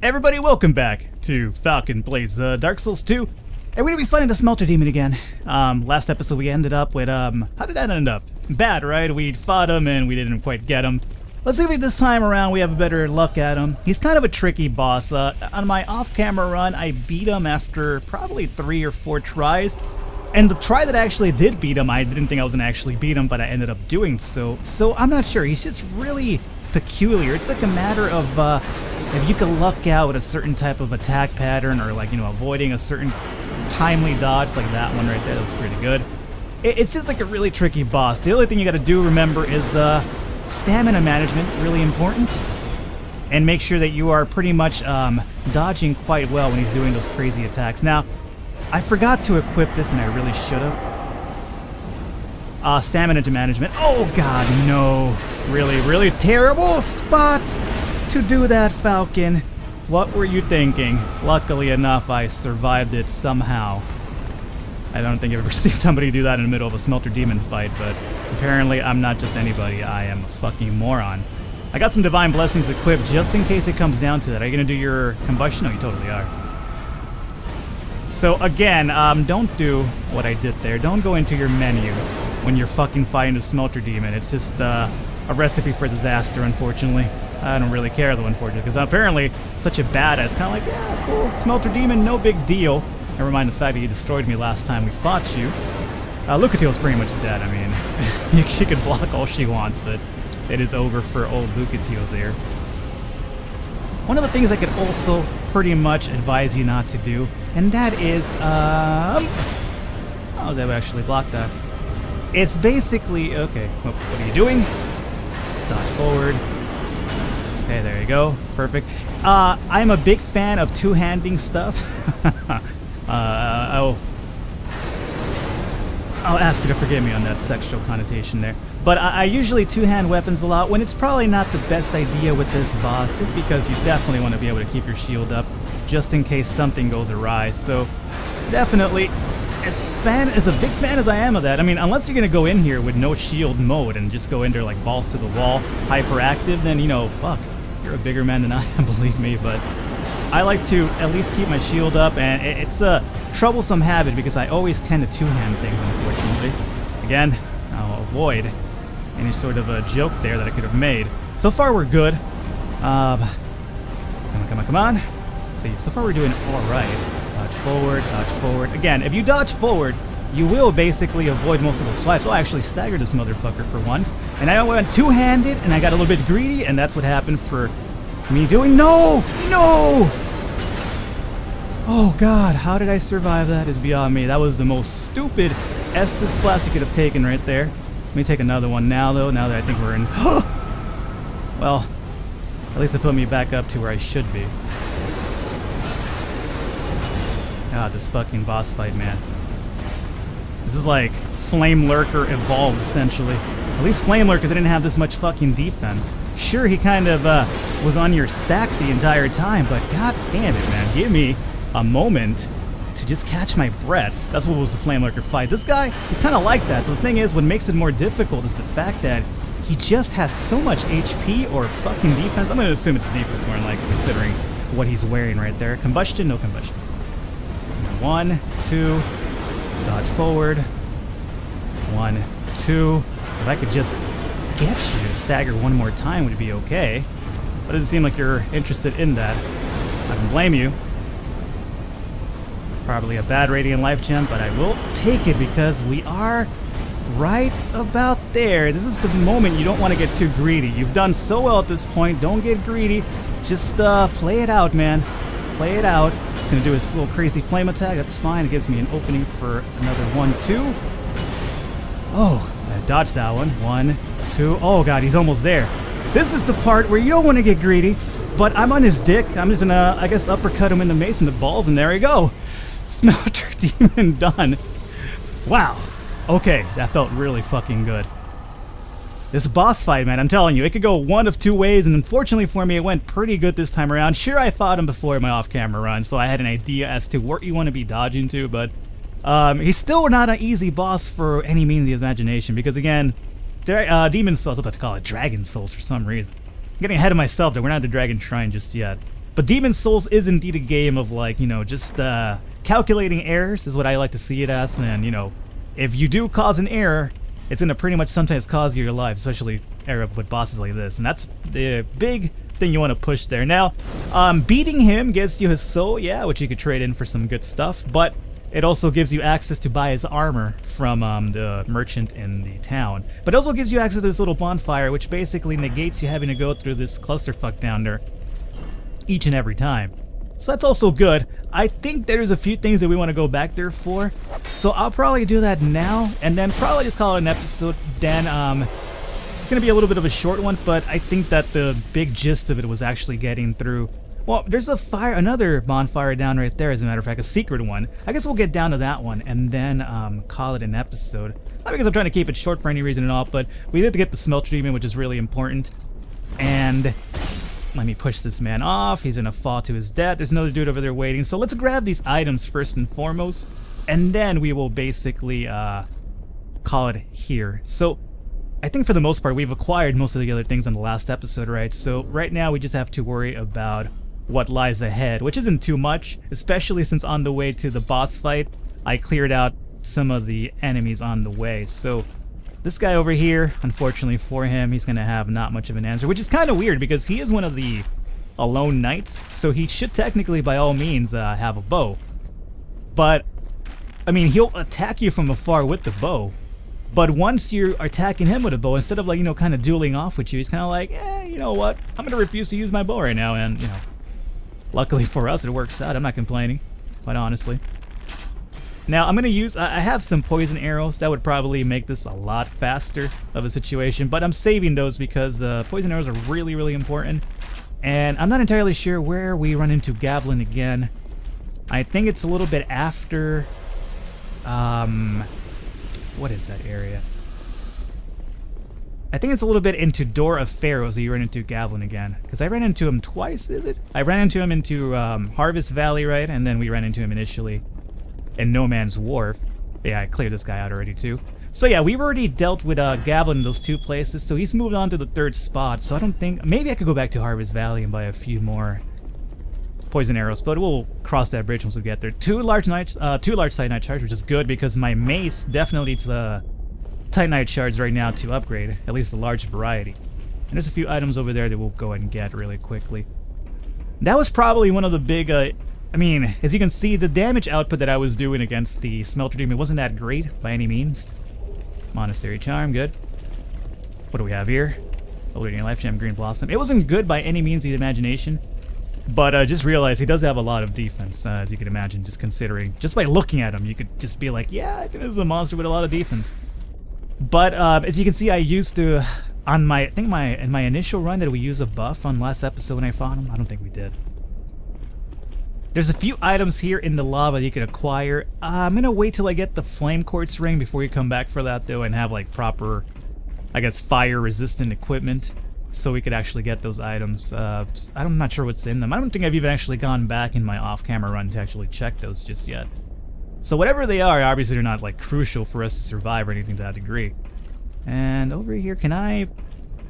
Everybody, welcome back to Falcon Plays Dark Souls 2. And we're gonna be fighting the Smelter Demon again. Last episode we ended up with, how did that end up? Bad, right? We fought him and we didn't quite get him. Let's see if this time around we have a better luck at him. He's kind of a tricky boss. On my off-camera run, I beat him after probably 3 or 4 tries. And the try that I actually did beat him, I didn't think I was gonna actually beat him, but I ended up doing so. So I'm not sure. He's just really peculiar. It's like a matter of, if you can luck out with a certain type of attack pattern or like, you know, avoiding a certain timely dodge like that one right there, that was pretty good. It's just like a really tricky boss. The only thing you gotta do, remember, is stamina management, really important. And make sure that you are pretty much dodging quite well when he's doing those crazy attacks. Now, I forgot to equip this and I really should have. Stamina management. Oh god, no. Really terrible spot to do that, Falcon. What were you thinking? Luckily enough, I survived it somehow. I don't think I've ever seen somebody do that in the middle of a Smelter Demon fight, but apparently I'm not just anybody. I am a fucking moron. I got some Divine Blessings equipped just in case it comes down to that. Are you gonna do your combustion? No, you totally are. So again, don't do what I did there. Don't go into your menu when you're fucking fighting the Smelter Demon. It's just a recipe for disaster, unfortunately. I don't really care though, unfortunately, because apparently such a badass, kind of like, yeah, cool, Smelter Demon, no big deal. Never mind the fact that you destroyed me last time we fought you. Lucatiel's pretty much dead. I mean, she can block all she wants, but it is over for old Lucatiel there. One of the things I could also pretty much advise you not to do, and that is, how was I actually blocked that? It's basically, okay, what are you doing? Dodge forward. Okay, there you go. Perfect. I'm a big fan of two-handing stuff. I'll ask you to forgive me on that sexual connotation there. But I usually two-hand weapons a lot when it's probably not the best idea with this boss, just because you definitely want to be able to keep your shield up just in case something goes awry. So definitely, as a big fan as I am of that, I mean, unless you're going to go in here with no shield mode and just go in there like balls to the wall, hyperactive, then, you know, fuck. You're a bigger man than I am, believe me, but I like to at least keep my shield up, and it's a troublesome habit because I always tend to two-hand things, unfortunately. Again, I'll avoid any sort of a joke there that I could have made. So far, we're good. Come on. Let's see, so far we're doing alright. Dodge forward. Again, if you dodge forward, you will basically avoid most of the swipes. I actually staggered this motherfucker for once. And I went two-handed, and I got a little bit greedy, and that's what happened for me doing... No! Oh god, how did I survive that is beyond me. That was the most stupid Estus Flask you could have taken right there. Let me take another one now, though, now that I think we're in... Well, at least it put me back up to where I should be. God, this fucking boss fight, man. This is like Flame Lurker evolved, essentially. At least Flame Lurker didn't have this much fucking defense. Sure, he kind of was on your sack the entire time, but god damn it, man. Give me a moment to just catch my breath. That's what was the Flame Lurker fight. This guy, he's kind of like that, but the thing is, what makes it more difficult is the fact that he just has so much HP or fucking defense. I'm going to assume it's defense more than likely, considering what he's wearing right there. Combustion? No combustion. 1, 2... Dodge forward. 1, 2. If I could just get you to stagger one more time, would be okay. But it doesn't seem like you're interested in that. I don't blame you. Probably a bad Radiant Life Gem, but I will take it because we are right about there. This is the moment you don't want to get too greedy. You've done so well at this point. Don't get greedy. Just play it out, man. Play it out. It's going to do his little crazy flame attack. That's fine. It gives me an opening for another 1, 2. Oh, I dodged that one. 1, 2. Oh, God, he's almost there. This is the part where you don't want to get greedy, but I'm on his dick. I'm just going to, I guess, uppercut him in the mace and the balls, and there we go. Smelter Demon done. Wow. Okay, that felt really fucking good. This boss fight, man, I'm telling you, it could go one of two ways, and unfortunately for me, it went pretty good this time around. Sure, I fought him before in my off-camera run, so I had an idea as to what you want to be dodging to, but he's still not an easy boss for any means of imagination, because again, Demon Souls, I was about to call it Dragon Souls for some reason. I'm getting ahead of myself, though. We're not at the Dragon Shrine just yet. But Demon's Souls is indeed a game of, like, you know, just calculating errors is what I like to see it as. And, you know, if you do cause an error, it's going to pretty much sometimes cause you your life, especially with bosses like this. And that's the big thing you want to push there. Now, beating him gets you his soul, yeah, which you could trade in for some good stuff, but it also gives you access to buy his armor from the merchant in the town. But it also gives you access to this little bonfire, which basically negates you having to go through this clusterfuck down there each and every time. So that's also good. I think there's a few things that we want to go back there for, so I'll probably do that now, and then probably just call it an episode. Then it's gonna be a little bit of a short one, but I think that the big gist of it was actually getting through. Well, there's a fire, another bonfire down right there, as a matter of fact, a secret one. I guess we'll get down to that one and then call it an episode. Not because I'm trying to keep it short for any reason at all, but we did get the Smelter Demon, which is really important. And let me push this man off. He's gonna fall to his death. There's another dude over there waiting. So let's grab these items first and foremost, and then we will basically call it here. So I think for the most part we've acquired most of the other things on the last episode, right? So right now we just have to worry about what lies ahead, which isn't too much, especially since on the way to the boss fight I cleared out some of the enemies on the way. So this guy over here, unfortunately for him, he's gonna have not much of an answer, which is kind of weird because he is one of the alone knights, so he should technically by all means have a bow. But I mean, he'll attack you from afar with the bow, but once you're attacking him with a bow, instead of, like, you know, kind of dueling off with you, he's kind of like, you know what, I'm gonna refuse to use my bow right now. And, you know, luckily for us it works out. I'm not complaining, quite honestly. Now I'm gonna use, I have some poison arrows that would probably make this a lot faster of a situation, but I'm saving those because poison arrows are really, really important. And I'm not entirely sure where we run into Gavlin again. I think it's a little bit after, what is that area? I think it's a little bit into Door of Pharaohs that you run into Gavlin again, because I ran into him twice, is it? I ran into him into Harvest Valley, right? And then we ran into him initially in No Man's Wharf. Yeah, I cleared this guy out already too. So yeah, we've already dealt with Gavlin in those two places, so he's moved on to the third spot. So I don't think, maybe I could go back to Harvest Valley and buy a few more poison arrows, but we'll cross that bridge once we get there. Two large side night shards, which is good because my mace definitely needs titanite shards right now to upgrade, at least a large variety. And there's a few items over there that we'll go ahead and get really quickly. That was probably one of the big, I mean, as you can see, the damage output that I was doing against the Smelter Demon wasn't that great by any means. Monastery Charm, good. What do we have here? Eluding Life Gem, Green Blossom. It wasn't good by any means of the imagination, but just realized he does have a lot of defense, as you can imagine, just considering, just by looking at him, you could just be like, yeah, I think this is a monster with a lot of defense. But as you can see, I used to, on my, I think in my initial run, did we use a buff on last episode when I fought him? I don't think we did. There's a few items here in the lava that you can acquire. I'm gonna wait till I get the Flame Quartz Ring before we come back for that though, and have like proper, I guess, fire resistant equipment, so we could actually get those items. I'm not sure what's in them. I don't think I've even actually gone back in my off-camera run to actually check those just yet. So whatever they are, obviously they're not like crucial for us to survive or anything to that degree. And over here, am I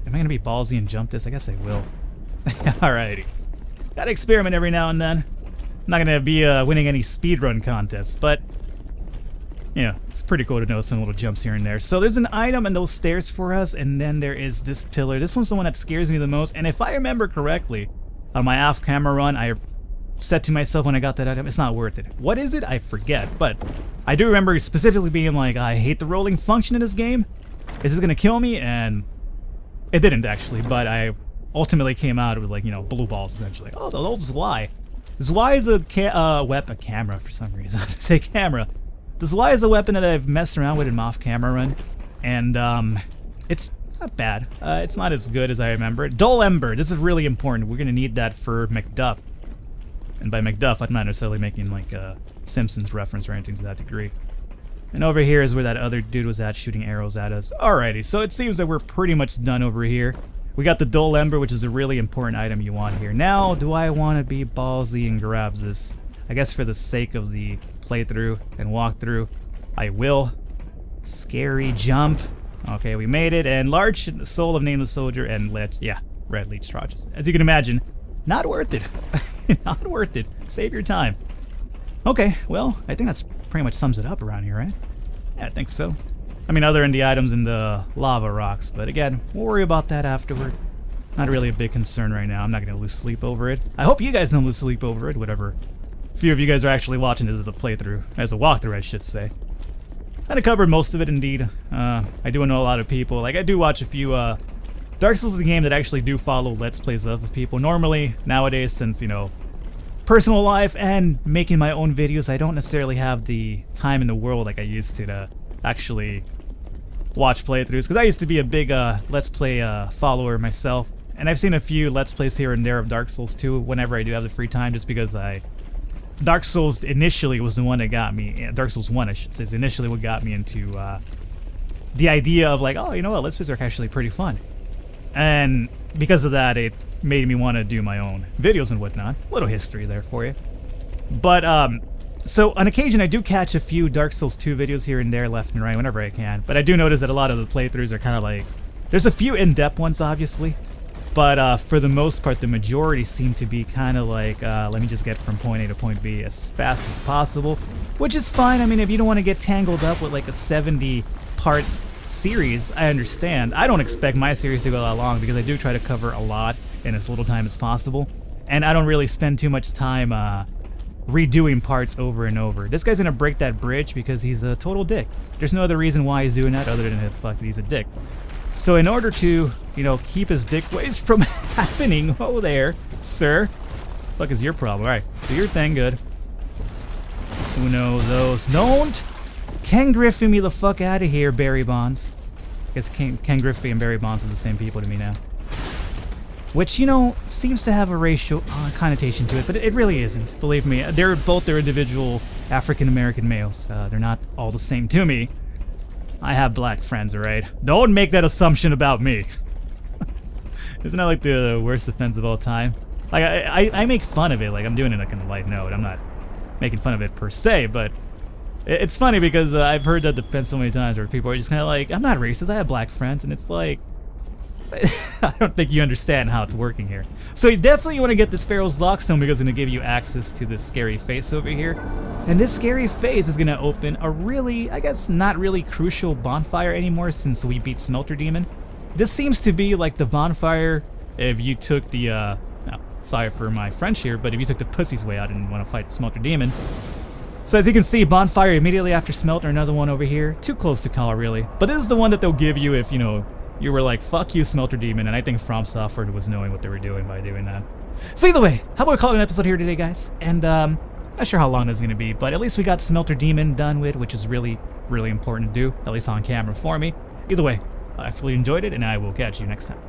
gonna be ballsy and jump this? I guess I will. Alrighty. Gotta experiment every now and then. I'm not gonna be winning any speedrun contests, but yeah, it's pretty cool to know some little jumps here and there. So there's an item and those stairs for us, and then there is this pillar. This one's the one that scares me the most, and if I remember correctly, on my off-camera run, I said to myself when I got that item, it's not worth it. What is it? I forget, but I do remember specifically being like, I hate the rolling function in this game. Is this gonna kill me? And it didn't actually, but I ultimately came out with, like, you know, blue balls essentially. Oh, the old Zwei. Zwei is a camera for some reason. I say camera. The Zwei is a weapon that I've messed around with in my off-camera run, and it's not bad. It's not as good as I remember. Dull Ember. This is really important. We're gonna need that for Macduff. And by Macduff, I'm not necessarily making like a Simpsons reference or anything to that degree. And over here is where that other dude was at, shooting arrows at us. Alrighty, so it seems that we're pretty much done over here. We got the Dull Ember, which is a really important item you want here. Now, do I want to be ballsy and grab this? I guess for the sake of the playthrough and walkthrough, I will. Scary jump. Okay, we made it. And large soul of Nameless Soldier and red leech trotches. As you can imagine, not worth it. Not worth it. Save your time. Okay, well, I think that's pretty much sums it up around here, right? Yeah, I think so. I mean, other than the items in the lava rocks, but again, we'll worry about that afterward. Not really a big concern right now. I'm not going to lose sleep over it. I hope you guys don't lose sleep over it, whatever. A few of you guys are actually watching this as a playthrough, as a walkthrough, I should say. Kind of covered most of it, indeed. I do know a lot of people. Like, I do watch a few, Dark Souls is a game that actually do follow Let's Plays of people. Normally, nowadays, since, you know, personal life and making my own videos, I don't necessarily have the time in the world like I used to actually watch playthroughs. Because I used to be a big Let's Play follower myself. And I've seen a few Let's Plays here and there of Dark Souls 2 whenever I do have the free time, just because Dark Souls initially was the one that got me, Dark Souls 1 I should say, is initially what got me into the idea of like, oh, you know what, Let's Plays are actually pretty fun. And because of that, it made me want to do my own videos and whatnot. A little history there for you. But, so on occasion I do catch a few Dark Souls 2 videos here and there, left and right, whenever I can. But I do notice that a lot of the playthroughs are kind of like, there's a few in-depth ones, obviously. But for the most part, the majority seem to be kind of like, let me just get from point A to point B as fast as possible. Which is fine. I mean, if you don't want to get tangled up with like a 70-part series, I understand. I don't expect my series to go that long because I do try to cover a lot in as little time as possible. And I don't really spend too much time redoing parts over and over. This guy's gonna break that bridge because he's a total dick. There's no other reason why he's doing that other than the fact that he's a dick. So in order to, you know, keep his dick ways from happening, oh there, sir. Fuck is your problem? Alright, do your thing, good. Uno, those, don't! Ken Griffey me the fuck out of here, Barry Bonds. I guess Ken Griffey and Barry Bonds are the same people to me now. Which, you know, seems to have a racial connotation to it, but it really isn't. Believe me, they're both their individual African-American males. They're not all the same to me. I have black friends, alright? Don't make that assumption about me. Isn't that like the worst offense of all time? Like, I make fun of it, like I'm doing it like in a light note. I'm not making fun of it per se, but it's funny because I've heard that defense so many times where people are just kind of like, I'm not racist, I have black friends, and it's like, I don't think you understand how it's working here. So you definitely want to get this Pharaoh's Lockstone because it's going to give you access to this scary face over here. And this scary face is going to open a really, I guess not really crucial bonfire anymore since we beat Smelter Demon. This seems to be like the bonfire if you took the, no, sorry for my French here, but if you took the pussy's way out and want to fight the Smelter Demon. So as you can see, bonfire immediately after Smelter, another one over here. Too close to call, really. But this is the one that they'll give you if, you know, you were like, fuck you, Smelter Demon, and I think From Software was knowing what they were doing by doing that. So either way, how about we call it an episode here today, guys? And, not sure how long this is going to be, but at least we got Smelter Demon done with, which is really, really important to do, at least on camera for me. Either way, I fully enjoyed it, and I will catch you next time.